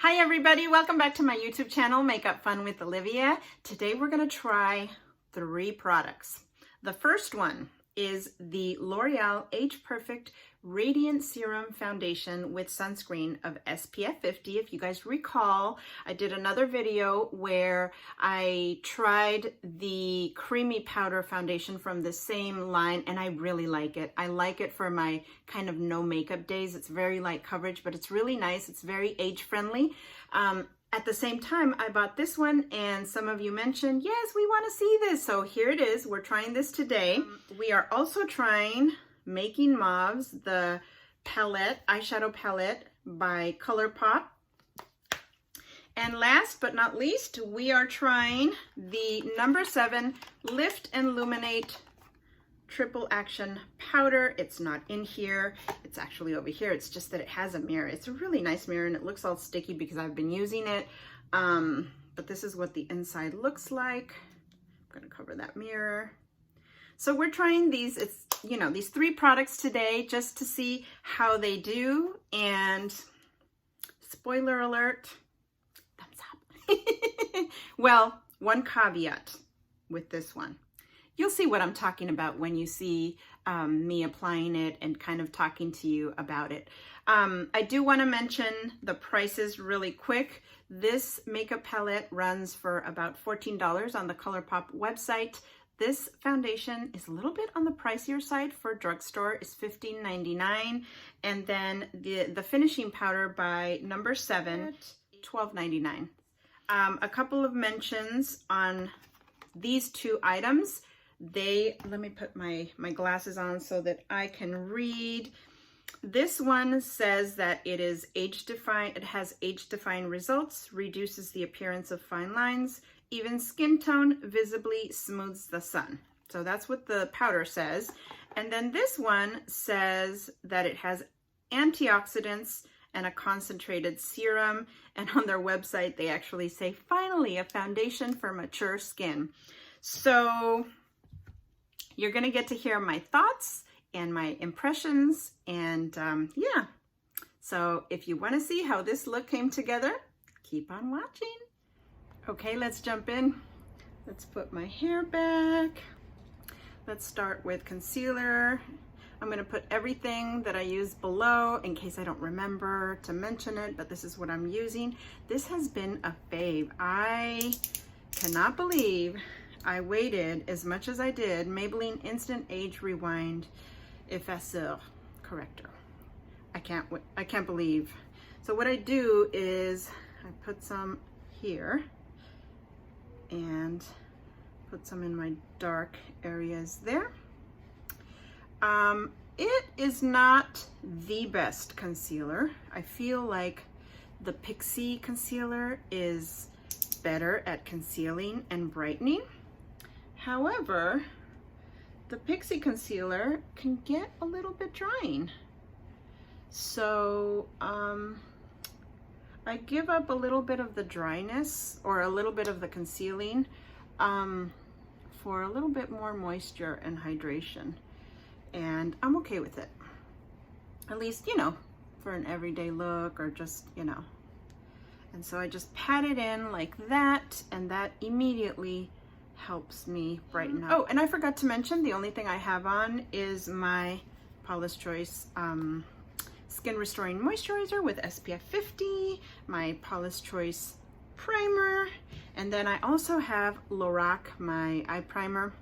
Hi everybody, welcome back to my YouTube channel, Makeup Fun with Olivia. Today we're going to try 3 products. The first one is the L'Oreal Age Perfect Radiant Serum Foundation with sunscreen of SPF 50. If you guys recall, I did another video where I tried the creamy powder foundation from the same line and I really like it. I like it for my kind of no makeup days. It's very light coverage, but it's really nice. It's very age friendly. At the same time, I bought this one and some of you mentioned, yes, we want to see this. So here it is. We're trying this today. We are also trying Making Mauves, the palette, eyeshadow palette by Colourpop. And last but not least, we are trying the number 7 Lift and Illuminate Triple Action Powder. It's not in here. It's actually over here. It's just that it has a mirror. It's a really nice mirror and it looks all sticky because I've been using it. But this is what the inside looks like. I'm going to cover that mirror. So we're trying these, these 3 products today just to see how they do. And spoiler alert, thumbs up. Well, one caveat with this one. You'll see what I'm talking about when you see me applying it and kind of talking to you about it. I do want to mention the prices really quick. This makeup palette runs for about $14 on the Colourpop website. This foundation is a little bit on the pricier side for drugstore. It's $15.99. And then the finishing powder by number 7, $12.99. A couple of mentions on these 2 items. Let me put my glasses on so that I can read. This one says that it is age-defined, it has age-defined results, reduces the appearance of fine lines, even skin tone, visibly smooths the sun. So that's what the powder says. And then this one says that it has antioxidants and a concentrated serum. And on their website, they actually say, finally, a foundation for mature skin. So you're going to get to hear my thoughts and my impressions. And yeah, so if you want to see how this look came together, keep on watching. Okay, let's jump in. Let's put my hair back. Let's start with concealer. I'm going to put everything that I use below in case I don't remember to mention it, but this is what I'm using. This has been a fave. I cannot believe I waited as much as I did. Maybelline Instant Age Rewind Effaceur Corrector. I can't believe. So what I do is I put some here and put some in my dark areas there. It is not the best concealer. I feel like the Pixie concealer is better at concealing and brightening. However, the Pixie concealer can get a little bit drying. So I give up a little bit of the dryness or a little bit of the concealing for a little bit more moisture and hydration. And I'm okay with it. At least, for an everyday look or just, And so I just pat it in like that, and that immediately helps me brighten up. Oh, and I forgot to mention, the only thing I have on is my Paula's Choice Skin Restoring Moisturizer with SPF 50, my Paula's Choice primer, and then I also have Lorac, my eye primer.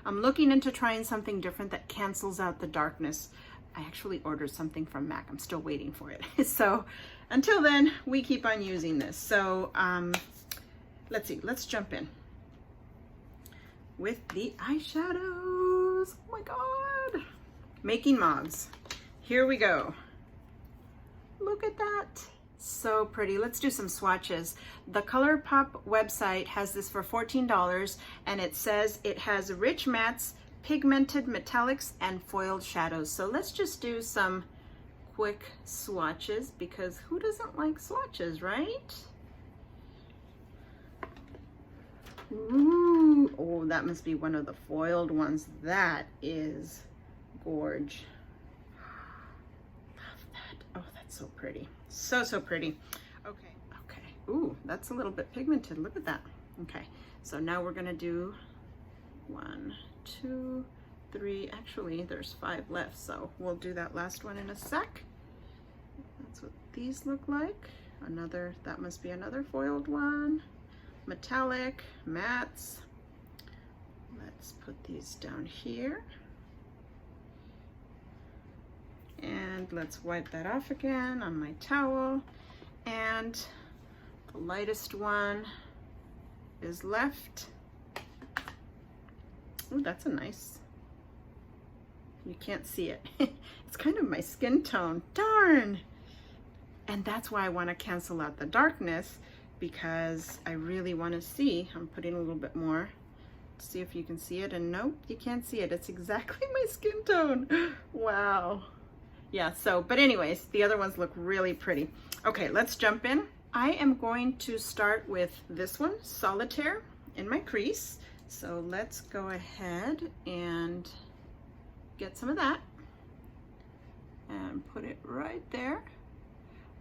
I'm looking into trying something different that cancels out the darkness. I actually ordered something from MAC. I'm still waiting for it. So until then, we keep on using this. So let's see, let's jump in with the eyeshadows. Oh my God. Making Mauves. Here we go. Look at that. So pretty. Let's do some swatches. The Colourpop website has this for $14 and it says it has rich mattes, pigmented metallics, and foiled shadows. So let's just do some quick swatches because who doesn't like swatches, right? Ooh, oh, that must be one of the foiled ones. That is gorge. Love that. Oh, that's so pretty. So pretty. Okay. Ooh, that's a little bit pigmented. Look at that. Okay, so now we're gonna do 1, 2, 3. Actually, there's 5 left, so we'll do that last one in a sec. That's what these look like. Another, that must be another foiled one. Metallic, mattes. Let's put these down here. And let's wipe that off again on my towel. And the lightest one is left. Oh, that's a nice, you can't see it. It's kind of my skin tone, darn. And that's why I want to cancel out the darkness, because I really want to see. I'm putting a little bit more to see if you can see it, and nope, you can't see it. It's exactly my skin tone. Wow. Yeah, so, but anyways, the other ones look really pretty. Okay, let's jump in. I am going to start with this one, Solitaire, in my crease. So let's go ahead and get some of that and put it right there.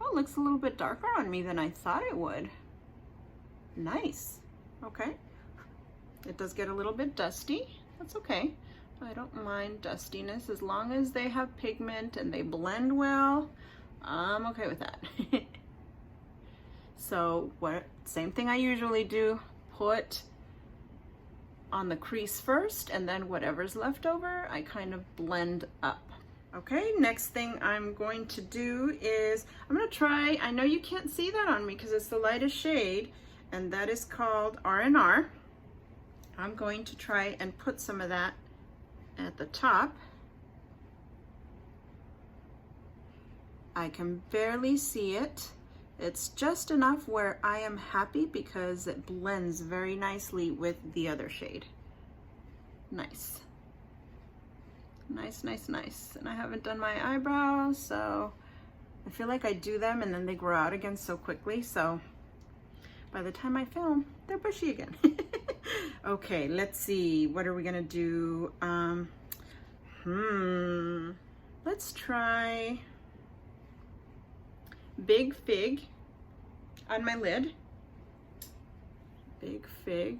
Oh, it looks a little bit darker on me than I thought it would. Nice. Okay. It does get a little bit dusty. That's okay. I don't mind dustiness as long as they have pigment and they blend well. I'm okay with that. So same thing I usually do, put on the crease first, and then whatever's left over, I kind of blend up. Okay, next thing I'm going to do is, I'm gonna try, I know you can't see that on me because it's the lightest shade, and that is called R&R. I'm going to try and put some of that at the top. I can barely see it. It's just enough where I am happy because it blends very nicely with the other shade. Nice. Nice, nice, nice. And I haven't done my eyebrows, so I feel like I do them and then they grow out again so quickly, so by the time I film, they're bushy again. Okay, let's see. What are we gonna do? Let's try Big Fig on my lid. Big Fig.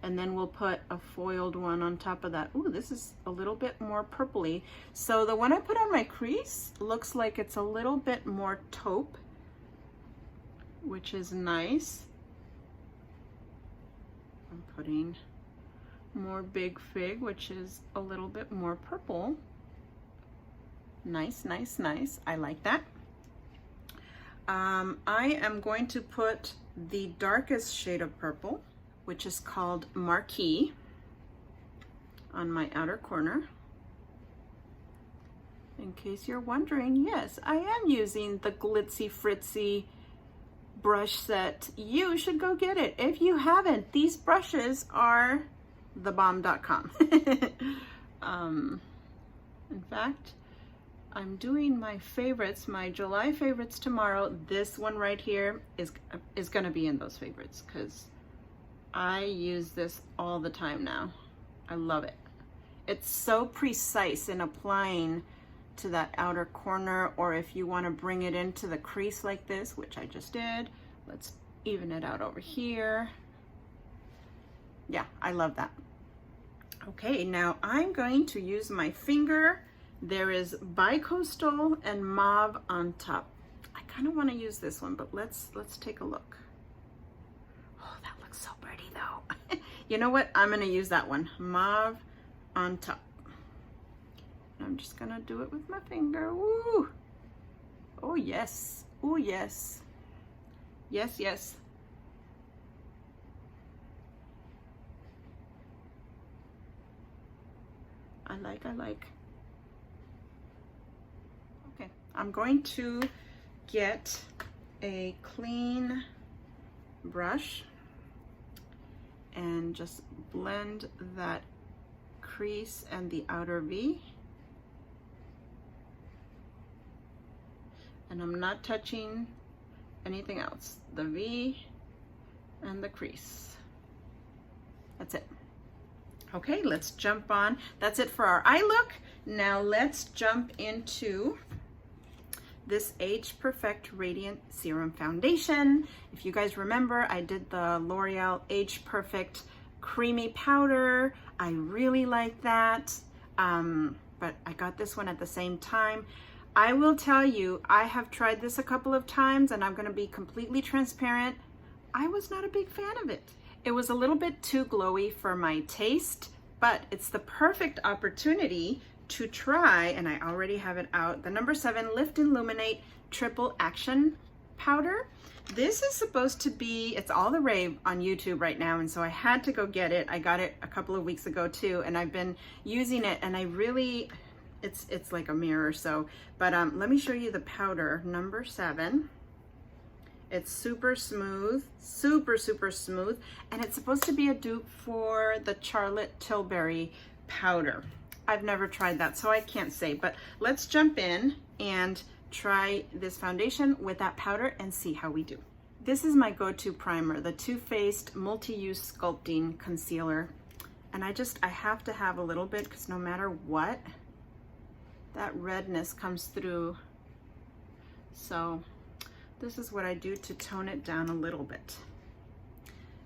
And then we'll put a foiled one on top of that. Ooh, this is a little bit more purpley. So the one I put on my crease looks like it's a little bit more taupe, which is nice. I'm putting more Big Fig, which is a little bit more purple. Nice, nice, nice. I like that. I am going to put the darkest shade of purple, which is called Marquee, on my outer corner. In case you're wondering, yes, I am using the Glitzy Fritzy brush set. You should go get it. If you haven't, these brushes are thebomb.com. In fact, I'm doing my favorites, my July favorites tomorrow. This one right here is gonna be in those favorites because I use this all the time now. I love it. It's so precise in applying to that outer corner, or if you want to bring it into the crease like this, which I just did. Let's even it out over here. Yeah, I love that. Okay, now I'm going to use my finger. There is Bicoastal and Mauve on top. I kind of want to use this one, but let's take a look. Oh, that looks so pretty though. You know what? I'm going to use that one. Mauve on top. I'm just going to do it with my finger. Woo! Oh, yes. Oh, yes. Yes, yes. I like. Okay, I'm going to get a clean brush and just blend that crease and the outer V. And I'm not touching anything else. The V and the crease. That's it. Okay, let's jump on. That's it for our eye look. Now let's jump into this Age Perfect Radiant Serum Foundation. If you guys remember, I did the L'Oreal Age Perfect Creamy Powder. I really like that, but I got this one at the same time. I will tell you, I have tried this a couple of times, and I'm gonna be completely transparent. I was not a big fan of it. It was a little bit too glowy for my taste, but it's the perfect opportunity to try, and I already have it out, the number 7 Lift Illuminate Triple Action Powder. This is supposed to be, it's all the rave on YouTube right now, and so I had to go get it. I got it a couple of weeks ago too, and I've been using it, and I really, it's like a mirror, so, but let me show you the powder, number 7. It's super smooth, super smooth, and it's supposed to be a dupe for the Charlotte Tilbury powder. I've never tried that, so I can't say, but let's jump in and try this foundation with that powder and see how we do. This is my go-to primer, the Too Faced Multi-Use Sculpting Concealer. And I have to have a little bit, because no matter what, that redness comes through. So this is what I do to tone it down a little bit.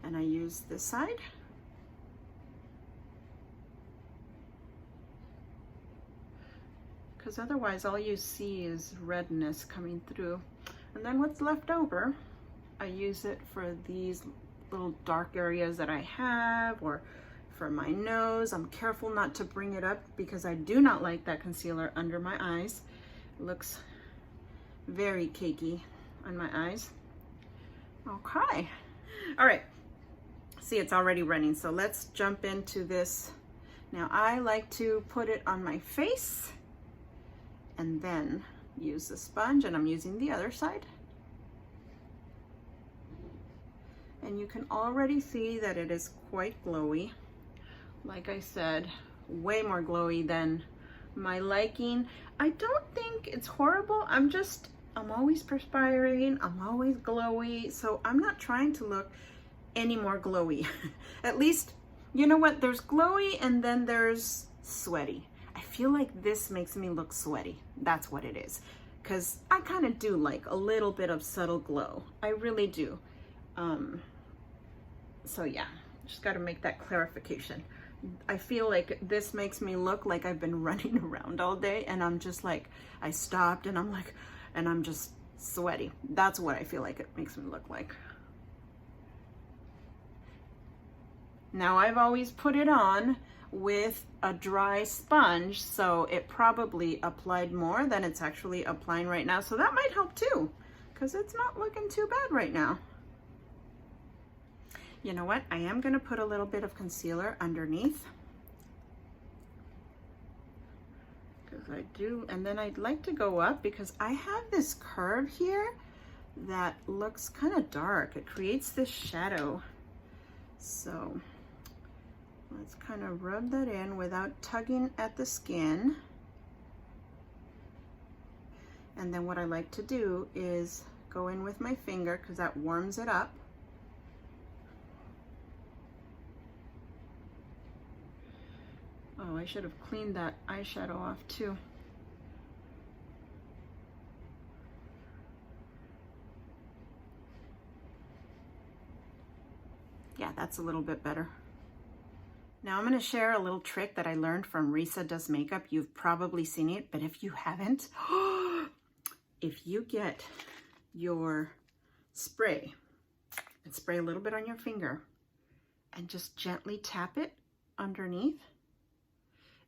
And I use this side. Because otherwise all you see is redness coming through. And then what's left over, I use it for these little dark areas that I have, or for my nose. I'm careful not to bring it up because I do not like that concealer under my eyes. It looks very cakey on my eyes. Okay. All right. See, it's already running. So let's jump into this. Now I like to put it on my face and then use the sponge, and I'm using the other side. And you can already see that it is quite glowy. Like I said, way more glowy than my liking. I don't think it's horrible. I'm always perspiring, I'm always glowy, so I'm not trying to look any more glowy. At least, you know what, there's glowy and then there's sweaty. I feel like this makes me look sweaty. That's what it is. Because I kind of do like a little bit of subtle glow. I really do. So yeah, just got to make that clarification. I feel like this makes me look like I've been running around all day, and I'm just like, I stopped and I'm like, and I'm just sweaty. That's what I feel like it makes me look like. Now I've always put it on with a dry sponge, so it probably applied more than it's actually applying right now. So that might help too, because it's not looking too bad right now. You know what? I am gonna put a little bit of concealer underneath, because I do, and then I'd like to go up because I have this curve here that looks kind of dark. It creates this shadow. So let's kind of rub that in without tugging at the skin. And then what I like to do is go in with my finger, because that warms it up. Oh, I should have cleaned that eyeshadow off too. Yeah, that's a little bit better. Now I'm going to share a little trick that I learned from Risa Does Makeup. You've probably seen it, but if you haven't, if you get your spray and spray a little bit on your finger and just gently tap it underneath,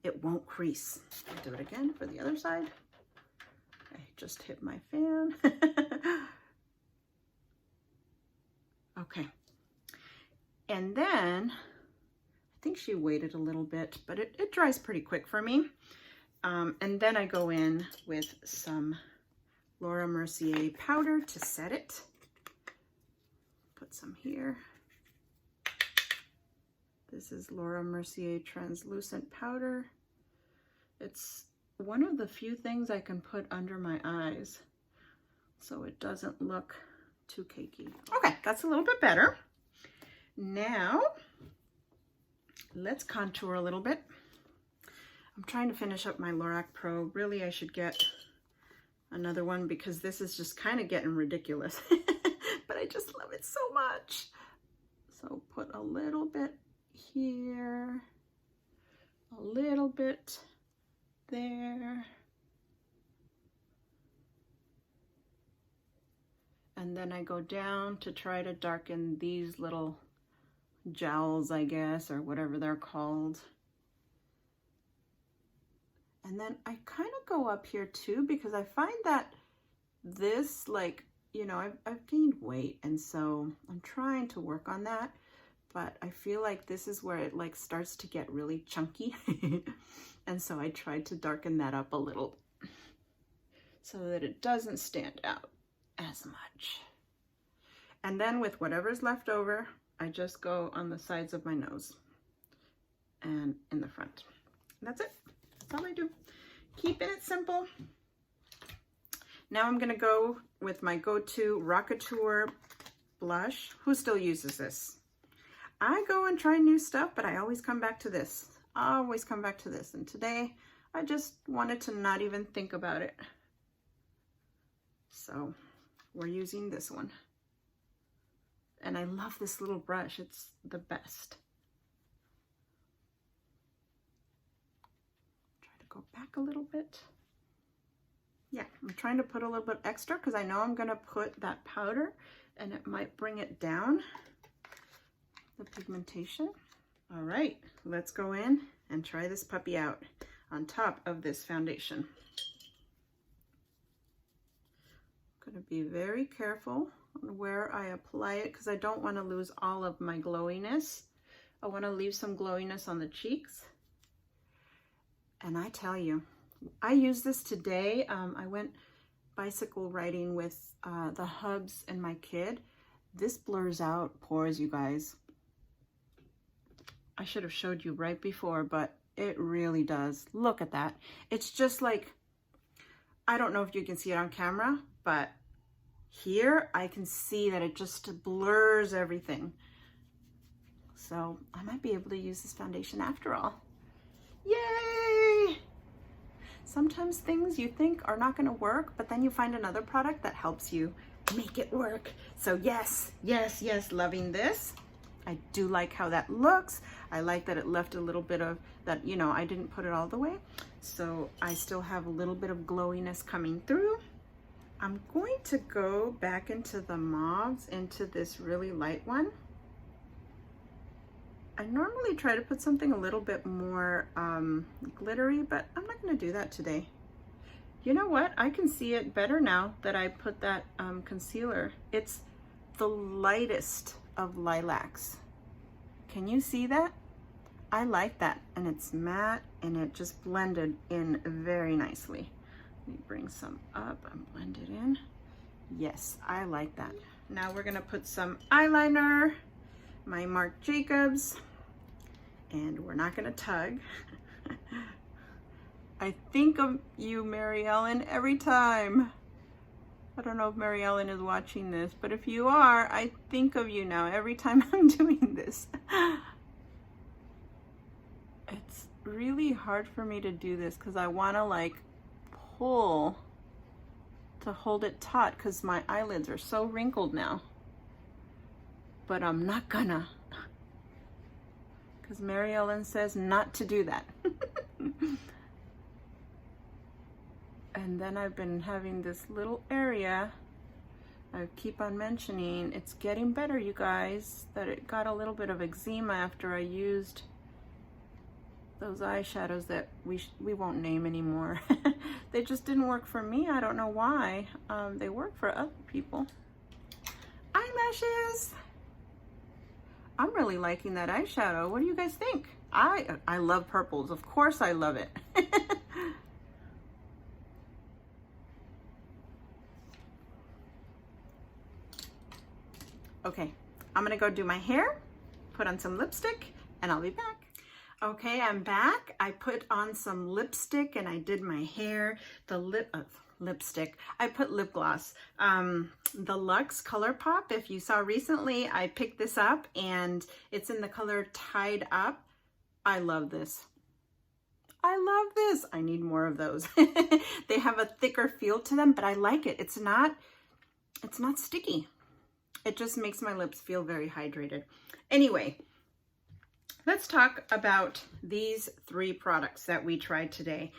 it won't crease. I'll do it again for the other side. I just hit my fan. Okay. And then, I think she waited a little bit, but it dries pretty quick for me. And then I go in with some Laura Mercier powder to set it. Put some here. This is Laura Mercier translucent powder. It's one of the few things I can put under my eyes so it doesn't look too cakey. Okay, that's a little bit better. Now, let's contour a little bit. I'm trying to finish up my Lorac Pro. Really, I should get another one because this is just kind of getting ridiculous. But I just love it so much. So put a little bit here, a little bit there. And then I go down to try to darken these little jowls, I guess, or whatever they're called. And then I kind of go up here too, because I find that this, like, you know, I've gained weight, and so I'm trying to work on that, but I feel like this is where it like starts to get really chunky. And so I tried to darken that up a little so that it doesn't stand out as much. And then with whatever's left over, I just go on the sides of my nose and in the front. And that's it. That's all I do. Keeping it simple. Now I'm gonna go with my go-to Rockateur blush. Who still uses this? I go and try new stuff, but I always come back to this. I always come back to this. And today I just wanted to not even think about it. So we're using this one. And I love this little brush. It's the best. Try to go back a little bit. Yeah, I'm trying to put a little bit extra because I know I'm gonna put that powder and it might bring it down, the pigmentation. All right, let's go in and try this puppy out on top of this foundation. I'm gonna be very careful on where I apply it because I don't want to lose all of my glowiness. I want to leave some glowiness on the cheeks. And I tell you, I used this today. I went bicycle riding with the hubs and my kid. This blurs out pores, you guys. I should have showed you right before, but it really does. Look at that. It's just like, I don't know if you can see it on camera, but here I can see that it just blurs everything. So I might be able to use this foundation after all. Yay! Sometimes things you think are not going to work, but then you find another product that helps you make it work. So yes, yes, yes, loving this. I do like how that looks. I like that it left a little bit of that, you know, I didn't put it all the way. So I still have a little bit of glowiness coming through. I'm going to go back into the mauves, into this really light one. I normally try to put something a little bit more glittery, but I'm not going to do that today. You know what? I can see it better now that I put that concealer. It's the lightest of lilacs. Can you see that? I like that, and it's matte and it just blended in very nicely. Let me bring some up and blend it in. Yes, I like that. Now we're gonna put some eyeliner, my Marc Jacobs, and we're not gonna tug. I think of you, MaryEllen, every time. I don't know if MaryEllen is watching this, but if you are, I think of you now every time I'm doing this. It's really hard for me to do this because I want to like pull to hold it taut because my eyelids are so wrinkled now. But I'm not gonna, because MaryEllen says not to do that. And then I've been having this little area I keep on mentioning. It's getting better, you guys, that it got a little bit of eczema after I used those eyeshadows that we won't name anymore. They just didn't work for me. I don't know why. They work for other people. Eyelashes. I'm really liking that eyeshadow. What do you guys think? I love purples. Of course I love it. Okay, I'm gonna go do my hair, put on some lipstick, and I'll be back. Okay, I'm back. I put on some lipstick and I did my hair. The lipstick. I put lip gloss. The Luxe Colourpop, if you saw recently, I picked this up and it's in the color Tied Up. I love this. I love this. I need more of those. They have a thicker feel to them, but I like it. It's not sticky. It just makes my lips feel very hydrated. Anyway, let's talk about these 3 products that we tried today.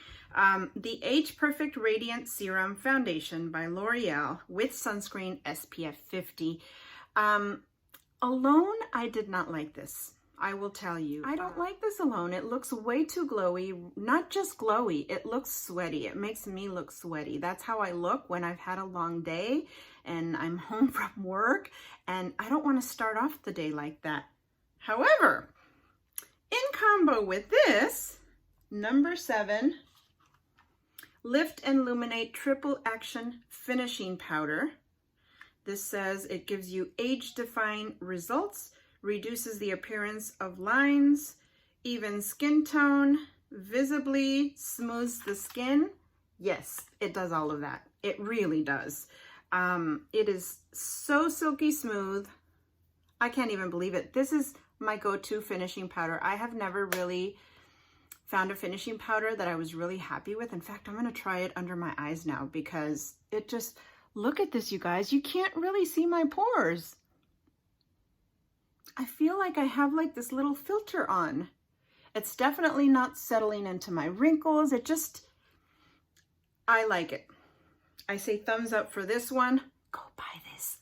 The Age Perfect Radiant Serum Foundation by L'Oreal with sunscreen SPF 50. Alone, I did not like this. I will tell you. I don't like this alone. It looks way too glowy. Not just glowy, it looks sweaty. It makes me look sweaty. That's how I look when I've had a long day and I'm home from work, and I don't want to start off the day like that. However, in combo with this, number 7, Lift and Illuminate Triple Action Finishing Powder. This says it gives you age-defying results, reduces the appearance of lines, even skin tone, visibly smooths the skin. Yes, it does all of that. It really does. It is so silky smooth. I can't even believe it. This is my go-to finishing powder. I have never really found a finishing powder that I was really happy with. In fact, I'm going to try it under my eyes now because it just, look at this, you guys. You can't really see my pores. I feel like I have like this little filter on. It's definitely not settling into my wrinkles. It just, I like it. I say thumbs up for this one. Go buy this.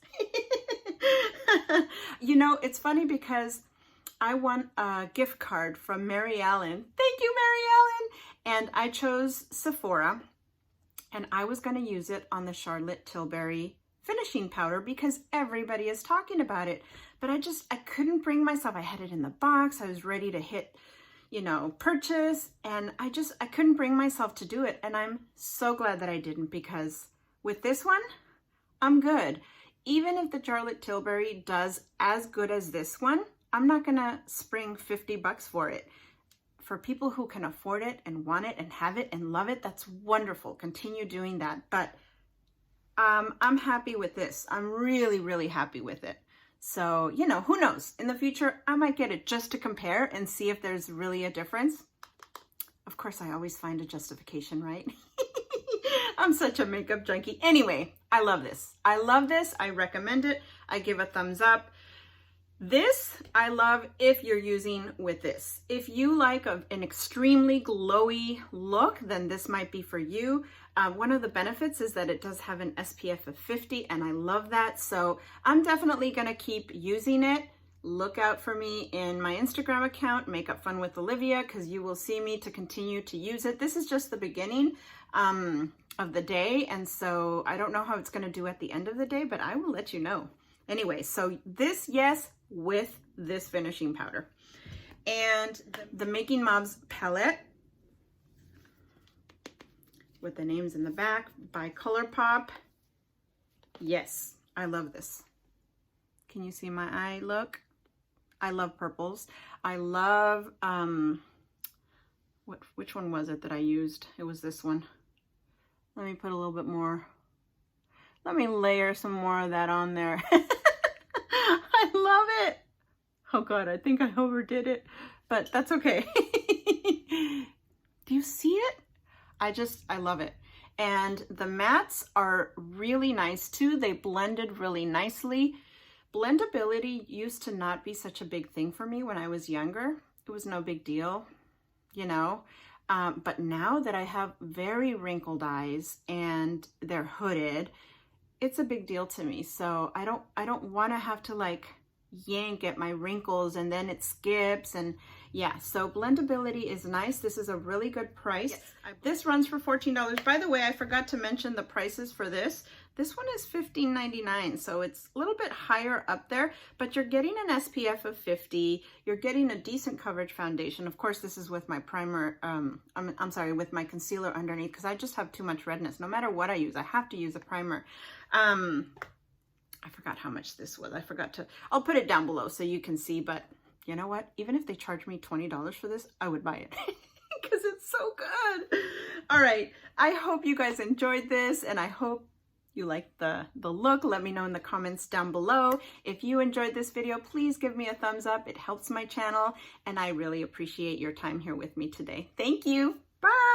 You know, it's funny because I won a gift card from MaryEllen. Thank you, MaryEllen. And I chose Sephora, and I was going to use it on the Charlotte Tilbury finishing powder because everybody is talking about it. But I couldn't bring myself. I had it in the box. I was ready to hit, you know, purchase, and I couldn't bring myself to do it. And I'm so glad that I didn't, because with this one, I'm good. Even if the Charlotte Tilbury does as good as this one, I'm not gonna spring 50 bucks for it. For people who can afford it and want it and have it and love it, that's wonderful. Continue doing that. But I'm happy with this. I'm really, really happy with it. So, you know, who knows? In the future, I might get it just to compare and see if there's really a difference. Of course, I always find a justification, right? I'm such a makeup junkie. Anyway, I love this. I love this. I recommend it. I give a thumbs up. This I love if you're using with this. If you like an extremely glowy look, then this might be for you. One of the benefits is that it does have an SPF of 50, and I love that. So I'm definitely gonna keep using it. Look out for me in my Instagram account, Makeup Fun with Olivia, because you will see me to continue to use it. This is just the beginning of the day, and so I don't know how it's gonna do at the end of the day, but I will let you know. Anyway, so this, yes, with this finishing powder. And the Making Mauves palette with the names in the back by Colourpop. Yes, I love this. Can you see my eye look? I love purples. I love, which one was it that I used? It was this one. Let me put a little bit more. Let me layer some more of that on there. I love it. Oh God, I think I overdid it, but that's okay. Do you see it? I love it. And the mattes are really nice too. They blended really nicely. Blendability used to not be such a big thing for me when I was younger. It was no big deal, you know. But now that I have very wrinkled eyes and they're hooded, it's a big deal to me. So I don't want to have to like yank at my wrinkles and then it skips, and yeah, so blendability is nice. This is a really good price. Yes, this runs for $14. By the way, I forgot to mention the prices for this. This one is $15.99, so it's a little bit higher up there, but you're getting an SPF of 50. You're getting a decent coverage foundation. Of course, this is with my primer, I'm sorry, with my concealer underneath, because I just have too much redness. No matter what I use, I have to use a primer. I forgot how much this was. I'll put it down below so you can see, but you know what? Even if they charge me $20 for this, I would buy it because it's so good. All right. I hope you guys enjoyed this, and I hope you liked the look. Let me know in the comments down below. If you enjoyed this video, please give me a thumbs up. It helps my channel, and I really appreciate your time here with me today. Thank you. Bye!